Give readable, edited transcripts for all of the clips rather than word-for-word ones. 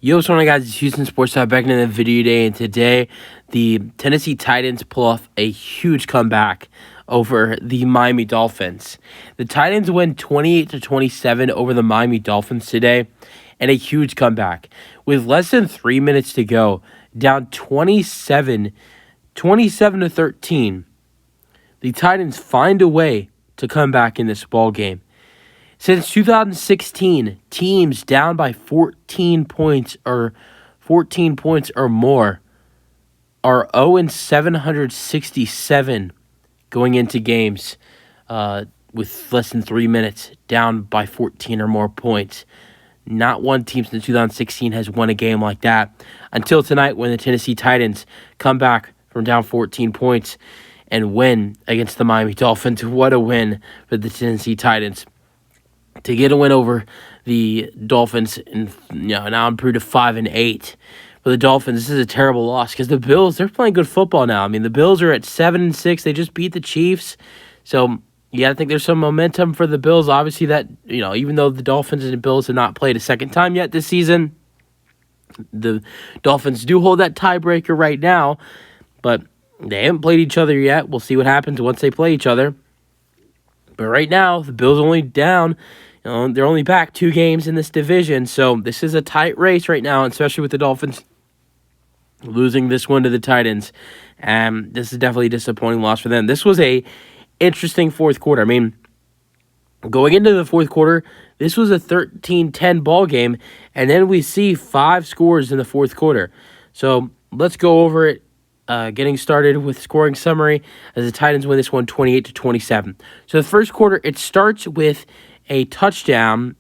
Yo, what's going on, guys? It's Houston Sports Talk back in the video today, and today the Tennessee Titans pull off a huge comeback over the Miami Dolphins. The Titans win 28-27 over the Miami Dolphins today, and a huge comeback. With less than 3 minutes to go, down 27-13, the Titans find a way to come back in this ball game. Since 2016, teams down by 14 points or more are 0-767 going into games with less than 3 minutes, down by 14 or more points. Not one team since 2016 has won a game like that until tonight, when the Tennessee Titans come back from down 14 points and win against the Miami Dolphins. What a win for the Tennessee Titans to get a win over the Dolphins, and now improved to 5-8. For the Dolphins, this is a terrible loss because the Bills, they're playing good football now. I mean, the Bills are at 7-6. They just beat the Chiefs. So, I think there's some momentum for the Bills. Obviously, that, even though the Dolphins and the Bills have not played a second time yet this season, the Dolphins do hold that tiebreaker right now, but they haven't played each other yet. We'll see what happens once they play each other. But right now, the Bills only down. They're only back 2 games in this division, so this is a tight race right now, especially with the Dolphins losing this one to the Titans. This is definitely a disappointing loss for them. This was a interesting fourth quarter. I mean, going into the fourth quarter, this was a 13-10 ball game, and then we see 5 scores in the fourth quarter. So let's go over it. Getting started with scoring summary as the Titans win this one 28-27. So the first quarter, it starts with an interception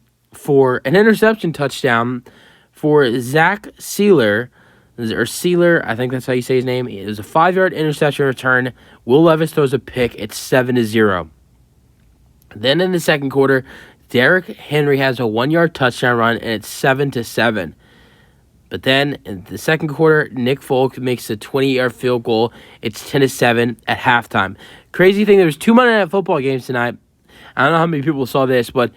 touchdown for Zach Sealer, I think that's how you say his name. It was a 5-yard interception return. Will Levis throws a pick. It's 7-0. Then in the second quarter, Derrick Henry has a 1-yard touchdown run, and it's 7-7. But then in the second quarter, Nick Folk makes a 20-yard field goal. It's 10-7 at halftime. Crazy thing, there was 2 Monday Night Football games tonight. I don't know how many people saw this, but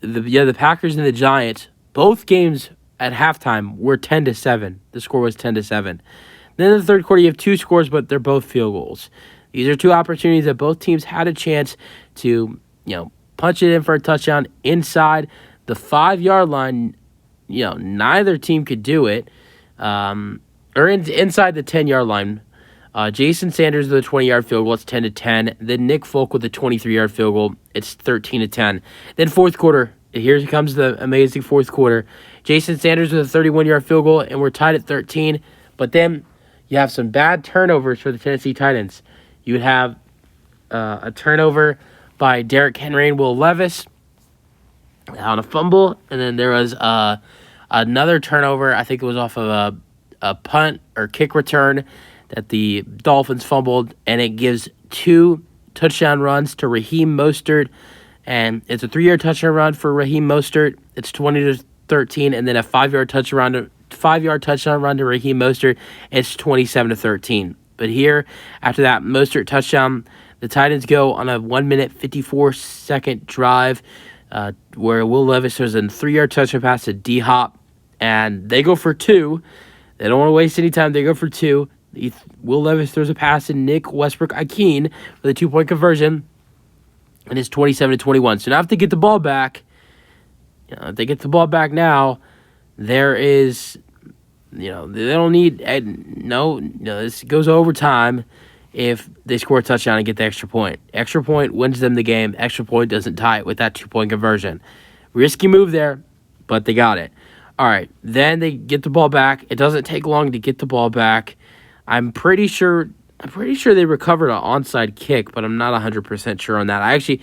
the Packers and the Giants, both games at halftime were 10-7. The score was 10-7. Then in the third quarter, you have 2 scores, but they're both field goals. These are 2 opportunities that both teams had a chance to, punch it in for a touchdown inside the 5-yard line. Neither team could do it, or inside the 10-yard line. Jason Sanders with a 20-yard field goal, it's 10-10. Then Nick Folk with a 23-yard field goal, it's 13-10. Then fourth quarter, here comes the amazing fourth quarter. Jason Sanders with a 31-yard field goal, and we're tied at 13. But then you have some bad turnovers for the Tennessee Titans. You would have a turnover by Derrick Henry and Will Levis on a fumble, and then there was another turnover. I think it was off of a punt or kick return that the Dolphins fumbled, and it gives 2 touchdown runs to Raheem Mostert, and it's a 3-yard touchdown run for Raheem Mostert. It's 20-13, and then a 5-yard touchdown run to Raheem Mostert. It's 27-13. But here, after that Mostert touchdown, the Titans go on a 1-minute 54-second drive, where Will Levis throws a 3-yard touchdown pass to D-Hop, and they go for 2. They don't want to waste any time. They go for 2. Will Levis throws a pass to Nick Westbrook-Ikine for the 2-point conversion, and it's 27-21. So now if they get the ball back, if they get the ball back now, there is, they don't need, this goes overtime. If they score a touchdown and get the extra point. Extra point wins them the game. Extra point doesn't tie it with that 2-point conversion. Risky move there, but they got it. All right, then they get the ball back. It doesn't take long to get the ball back. I'm pretty sure they recovered an onside kick, but I'm not 100% sure on that. I actually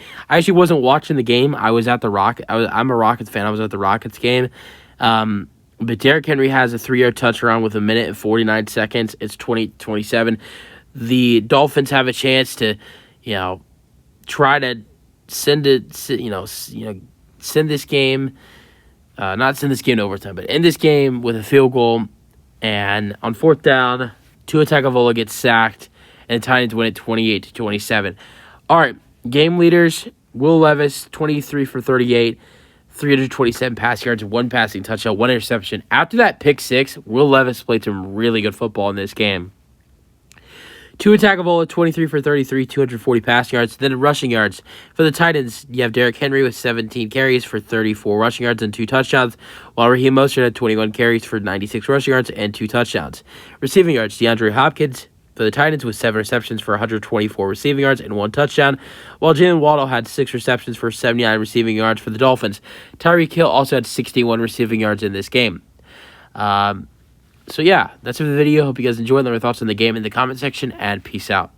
wasn't watching the game. I was at the Rocket. I'm a Rockets fan. I was at the Rockets game. But Derrick Henry has a 3-yard touchdown with 1 minute and 49 seconds. It's 20-27. The Dolphins have a chance to, try to send this game, not send this game to overtime, but end this game with a field goal. And on fourth down, Tua Tagovailoa gets sacked, and the Titans win it 28-27. All right, game leaders: Will Levis, 23 for 38, 327 pass yards, 1 passing touchdown, 1 interception. After that pick six, Will Levis played some really good football in this game. Tua Tagovailoa, 23 for 33, 240 passing yards. Then in rushing yards, for the Titans, you have Derrick Henry with 17 carries for 34 rushing yards and 2 touchdowns, while Raheem Mostert had 21 carries for 96 rushing yards and 2 touchdowns. Receiving yards, DeAndre Hopkins for the Titans with 7 receptions for 124 receiving yards and 1 touchdown, while Jalen Waddle had 6 receptions for 79 receiving yards for the Dolphins. Tyreek Hill also had 61 receiving yards in this game. So yeah, that's it for the video. Hope you guys enjoyed. Let me know your thoughts on the game in the comment section, and peace out.